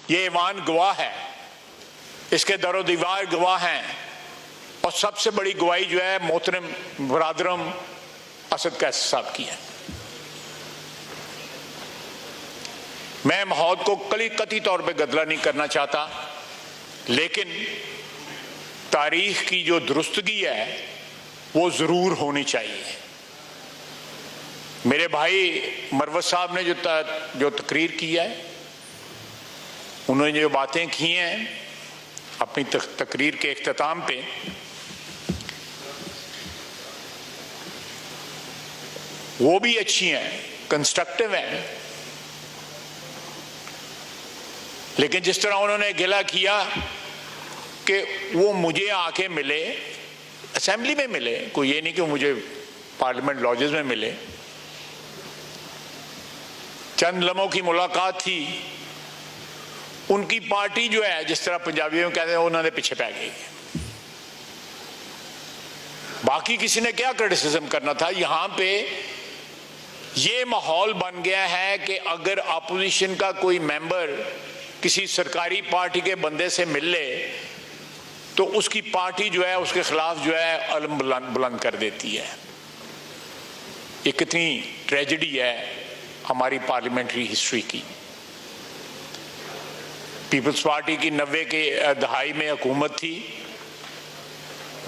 یہ ایوان گواہ ہے، اس کے در و دیوار گواہ ہیں، اور سب سے بڑی گواہی جو ہے محترم برادرم اسد قیصر صاحب کی ہے۔ میں ماحول کو قطعی طور پہ گدلا نہیں کرنا چاہتا، لیکن تاریخ کی جو درستگی ہے وہ ضرور ہونی چاہیے۔ میرے بھائی مروت صاحب نے جو تقریر کی ہے، انہوں نے جو باتیں کی ہیں اپنی تقریر کے اختتام پہ، وہ بھی اچھی ہیں، کنسٹرکٹیو ہیں، لیکن جس طرح انہوں نے گلہ کیا کہ وہ مجھے آ کے ملے، اسمبلی میں ملے، کوئی یہ نہیں کہ مجھے پارلیمنٹ لاجز میں ملے، چند لمحوں کی ملاقات تھی، ان کی پارٹی جو ہے جس طرح پنجابیوں میں کہتے ہیں انہوں نے پیچھے پہ گئی۔ باقی کسی نے کیا کرٹیسزم کرنا تھا؟ یہاں پہ یہ ماحول بن گیا ہے کہ اگر اپوزیشن کا کوئی ممبر کسی سرکاری پارٹی کے بندے سے مل لے تو اس کی پارٹی جو ہے اس کے خلاف جو ہے علم بلند کر دیتی ہے۔ یہ کتنی ٹریجڈی ہے ہماری پارلیمنٹری ہسٹری کی۔ پیپلز پارٹی کی 90 کے دہائی میں حکومت تھی،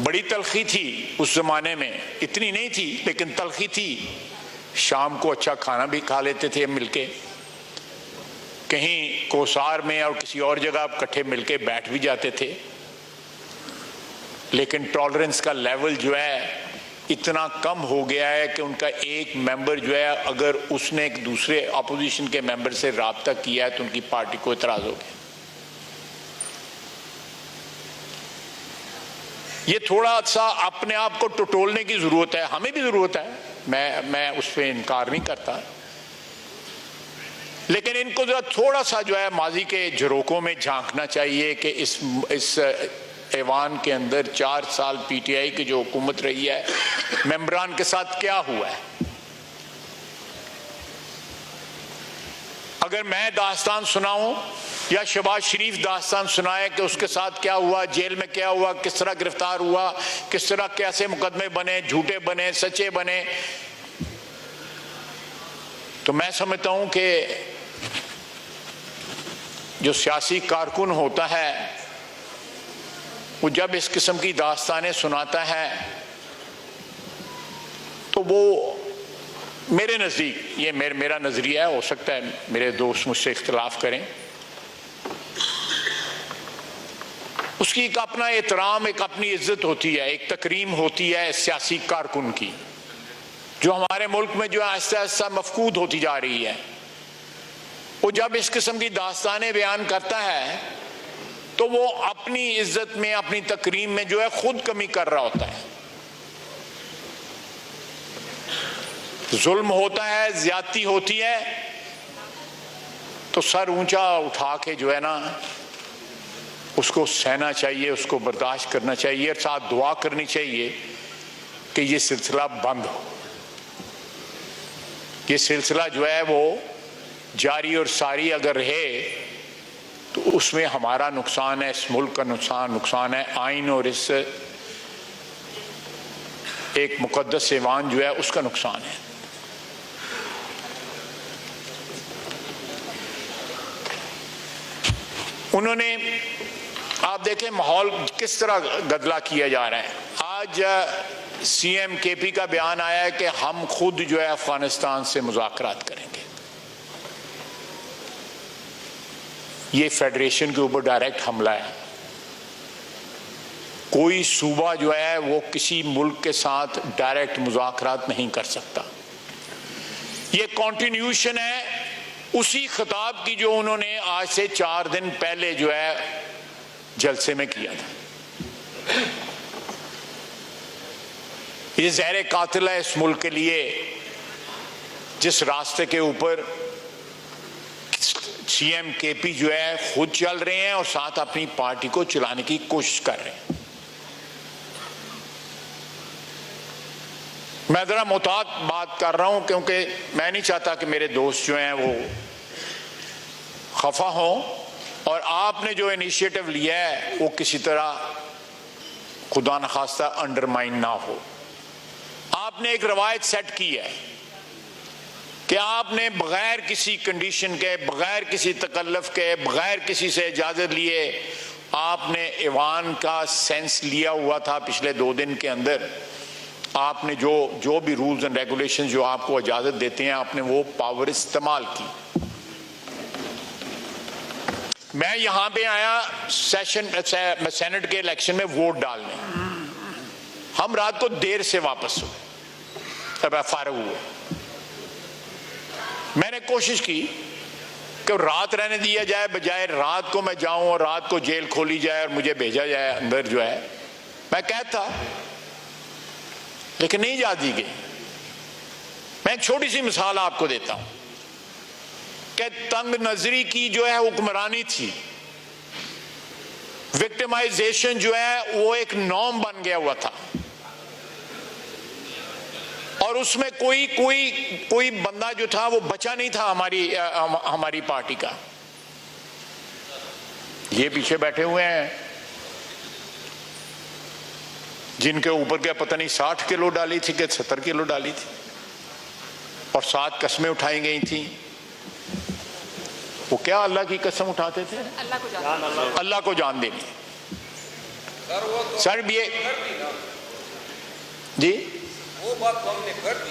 بڑی تلخی تھی اس زمانے میں، اتنی نہیں تھی لیکن تلخی تھی۔ شام کو اچھا کھانا بھی کھا لیتے تھے مل کے، کہیں کوسار میں اور کسی اور جگہ اکٹھے مل کے بیٹھ بھی جاتے تھے، لیکن ٹالرنس کا لیول جو ہے اتنا کم ہو گیا ہے کہ ان کا ایک ممبر جو ہے اگر اس نے ایک دوسرے اپوزیشن کے ممبر سے رابطہ کیا ہے تو ان کی پارٹی کو اعتراض ہو گیا۔ یہ تھوڑا سا اپنے آپ کو ٹٹولنے کی ضرورت ہے، ہمیں بھی ضرورت ہے، میں اس پہ انکار نہیں کرتا، لیکن ان کو ذرا تھوڑا سا جو ہے ماضی کے جھروکوں میں جھانکنا چاہیے کہ اس ایوان کے اندر 4 سال پی ٹی آئی کی جو حکومت رہی ہے ممبران کے ساتھ کیا ہوا ہے۔ اگر میں داستان سناؤں یا شہباز شریف داستان سنائے کہ اس کے ساتھ کیا ہوا، جیل میں کیا ہوا، کس طرح گرفتار ہوا، کس طرح کیسے مقدمے بنے، جھوٹے بنے، سچے بنے، تو میں سمجھتا ہوں کہ جو سیاسی کارکن ہوتا ہے وہ جب اس قسم کی داستانیں سناتا ہے تو وہ میرے نزدیک، یہ میرا نظریہ ہے، ہو سکتا ہے میرے دوست مجھ سے اختلاف کریں، اس کی ایک اپنا احترام، ایک اپنی عزت ہوتی ہے، ایک تکریم ہوتی ہے سیاسی کارکن کی، جو ہمارے ملک میں جو آہستہ آہستہ مفقود ہوتی جا رہی ہے۔ وہ جب اس قسم کی داستانیں بیان کرتا ہے تو وہ اپنی عزت میں، اپنی تکریم میں جو ہے خود کمی کر رہا ہوتا ہے۔ ظلم ہوتا ہے، زیادتی ہوتی ہے تو سر اونچا اٹھا کے جو ہے نا اس کو سہنا چاہیے، اس کو برداشت کرنا چاہیے، اور ساتھ دعا کرنی چاہیے کہ یہ سلسلہ بند ہو، یہ سلسلہ جو ہے وہ جاری اور ساری اگر رہے تو اس میں ہمارا نقصان ہے، اس ملک کا نقصان ہے، آئین اور اس ایک مقدس ایوان جو ہے اس کا نقصان ہے۔ انہوں نے، آپ دیکھیں ماحول کس طرح گدلا کیا جا رہا ہے۔ آج سی ایم کے پی کا بیان آیا ہے کہ ہم خود جو ہے افغانستان سے مذاکرات کریں گے۔ یہ فیڈریشن کے اوپر ڈائریکٹ حملہ ہے۔ کوئی صوبہ جو ہے وہ کسی ملک کے ساتھ ڈائریکٹ مذاکرات نہیں کر سکتا۔ یہ کنٹینیوشن ہے اسی خطاب کی جو انہوں نے آج سے 4 دن پہلے جو ہے جلسے میں کیا تھا۔ یہ زہر قاتل ہے اس ملک کے لیے، جس راستے کے اوپر سی ایم کے پی جو ہے خود چل رہے ہیں اور ساتھ اپنی پارٹی کو چلانے کی کوشش کر رہے ہیں۔ میں ذرا محتاط بات کر رہا ہوں کیونکہ میں نہیں چاہتا کہ میرے دوست جو ہیں وہ خفا ہوں، اور آپ نے جو انیشیٹو لیا ہے وہ کسی طرح خدا نخواستہ انڈرمائن نہ ہو. آپ نے ایک روایت سیٹ کی ہے کہ آپ نے بغیر کسی کنڈیشن کے، بغیر کسی تکلف کے، بغیر کسی سے اجازت لیے آپ نے ایوان کا سینس لیا ہوا تھا. پچھلے 2 دن کے اندر آپ نے جو بھی رولز اینڈ ریگولیشن جو آپ کو اجازت دیتے ہیں آپ نے وہ پاور استعمال کی. میں یہاں پہ آیا سینٹ کے الیکشن میں ووٹ ڈالنے. ہم رات کو دیر سے واپس ہوئے، فارغ ہوئے. میں نے کوشش کی کہ رات رہنے دیا جائے، بجائے رات کو میں جاؤں اور رات کو جیل کھولی جائے اور مجھے بھیجا جائے اندر. جو ہے میں قید تھا لیکن نہیں جا دی گئی. میں ایک چھوٹی سی مثال آپ کو دیتا ہوں کہ تنگ نظری کی جو ہے حکمرانی تھی، وکٹمائزیشن جو ہے وہ ایک نارم بن گیا ہوا تھا، اور اس میں کوئی بندہ جو تھا وہ بچا نہیں تھا ہماری پارٹی کا. یہ پیچھے بیٹھے ہوئے ہیں جن کے اوپر کیا پتہ نہیں 60 کلو ڈالی تھی کہ 70 کلو ڈالی تھی اور 7 قسمیں اٹھائی گئی تھیں. وہ کیا اللہ کی قسم اٹھاتے تھے؟ اللہ کو جان دینی. سر یہ جی وہ بات تو ہم نے کر دی.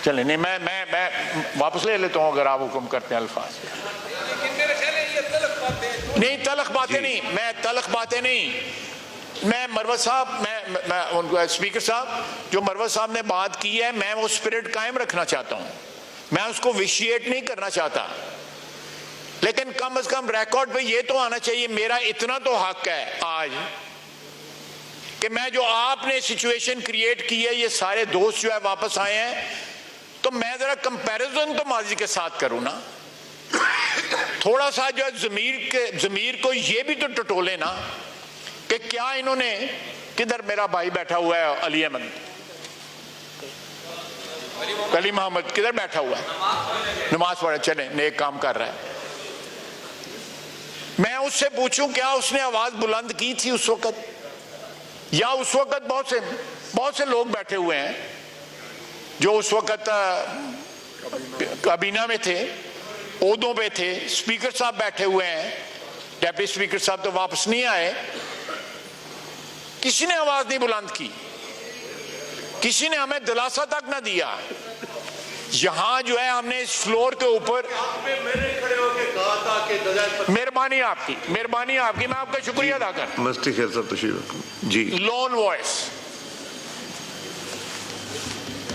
چلیں نہیں، میں واپس لے لیتا ہوں اگر آپ حکم کرتے ہیں الفاظ. لیکن میرے خیال ہے یہ تلخ باتیں نہیں، تلخ باتیں نہیں، میں تلخ باتیں نہیں. میں مروت صاحب، میں ان کو اسپیکر صاحب جو مروت صاحب نے بات کی ہے میں وہ اسپرٹ قائم رکھنا چاہتا ہوں، میں اس کو ویشیٹ نہیں کرنا چاہتا، لیکن کم از کم ریکارڈ پہ یہ تو آنا چاہیے میرا اتنا تو حق ہے آج کہ میں جو آپ نے سچویشن کریٹ کی ہے، یہ سارے دوست جو ہے واپس آئے ہیں، تو میں ذرا کمپیریزن تو ماضی کے ساتھ کروں نا. تھوڑا سا جو ہے ضمیر کو یہ بھی تو ٹٹولے نا کہ کیا انہوں نے، کدھر میرا بھائی بیٹھا ہوا ہے علی احمد، علی محمد کدھر بیٹھا ہوا ہے، نماز پڑھے، چلیں نیک کام کر رہا ہے. میں اس سے پوچھوں کیا اس نے آواز بلند کی تھی اس وقت، یا اس وقت بہت سے لوگ بیٹھے ہوئے ہیں جو اس وقت کابینہ میں تھے، عہدوں پہ تھے، اسپیکر صاحب بیٹھے ہوئے ہیں، ڈیپٹی اسپیکر صاحب تو واپس نہیں آئے، کسی نے آواز نہیں بلند کی، کسی نے ہمیں دلاسا تک نہ دیا. یہاں جو ہے ہم نے اس فلور کے اوپر، مہربانی آپ کی، میں آپ کا شکریہ ادا کرتا ہوں. مسٹی خیر صاحب تشریف رکھیں جی. لون وائس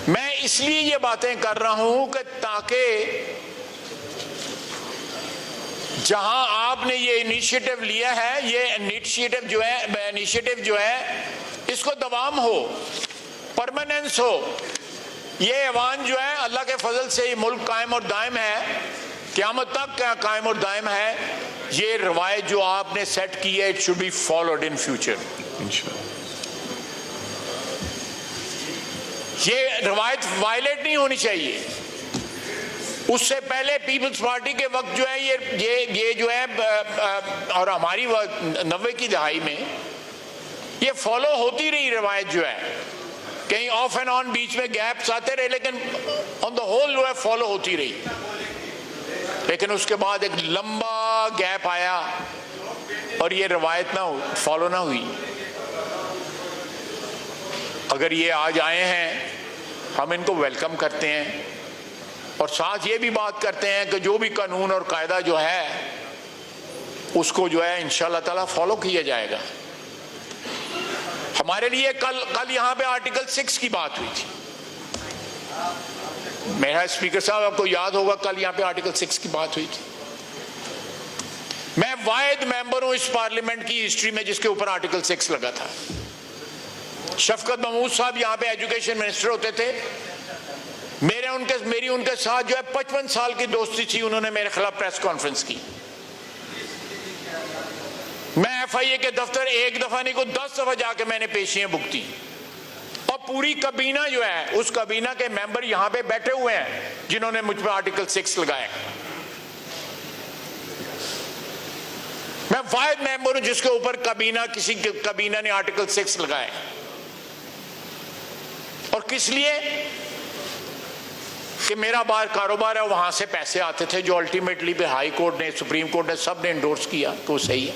میں اس لیے یہ باتیں کر رہا ہوں کہ تاکہ جہاں آپ نے یہ انیشیٹو لیا ہے، یہ انیشیٹو جو ہے اس کو دوام ہو، پرماننس ہو. یہ ایوان جو ہے اللہ کے فضل سے یہ ملک قائم اور دائم ہے، قیامت تک قائم اور دائم ہے. یہ روایت جو آپ نے سیٹ کی ہے it should be followed in future. یہ روایت وائلیٹ نہیں ہونی چاہیے. اس سے پہلے پیپلز پارٹی کے وقت جو ہے یہ جو ہے اور ہماری 90 کی دہائی میں یہ فالو ہوتی رہی روایت جو ہے، کہیں آف اینڈ آن بیچ میں گیپس آتے رہے لیکن آن دا ہول جو ہے فالو ہوتی رہی. لیکن اس کے بعد ایک لمبا گیپ آیا اور یہ روایت فالو نہ ہوئی. اگر یہ آج آئے ہیں ہم ان کو ویلکم کرتے ہیں اور ساتھ یہ بھی بات کرتے ہیں کہ جو بھی قانون اور قاعدہ جو ہے اس کو جو ہے انشاءاللہ تعالیٰ فالو کیا جائے گا. ہمارے لیے کل یہاں پہ آرٹیکل 6 کی بات ہوئی تھی. میرا اسپیکر صاحب آپ کو یاد ہوگا کل یہاں پہ آرٹیکل 6 کی بات ہوئی تھی. میں واحد ممبر ہوں اس پارلیمنٹ کی ہسٹری میں جس کے اوپر آرٹیکل 6 لگا تھا. شفقت محمود صاحب یہاں پہ ایجوکیشن منسٹر ہوتے تھے. میری ان کے ساتھ جو ہے 55 سال کی دوستی تھی. انہوں نے میرے خلاف پریس کانفرنس کی. میں ایف آئی اے کے دفتر ایک دفعہ نہیں کو 10 دفعہ جا کے میں نے پیشیاں بکتی اور پوری کابینہ جو ہے اس کابینہ کے ممبر یہاں پہ بیٹھے ہوئے ہیں جنہوں نے مجھ پہ آرٹیکل 6 لگایا. میں واحد ممبر ہوں جس کے اوپر کسی کابینہ نے آرٹیکل 6 لگائے، اور کس لیے؟ کہ میرا باہر کاروبار ہے، وہاں سے پیسے آتے تھے جو الٹیمیٹلی پہ ہائی کورٹ نے، سپریم کورٹ نے، سب نے انڈورس کیا کہ وہ صحیح ہے۔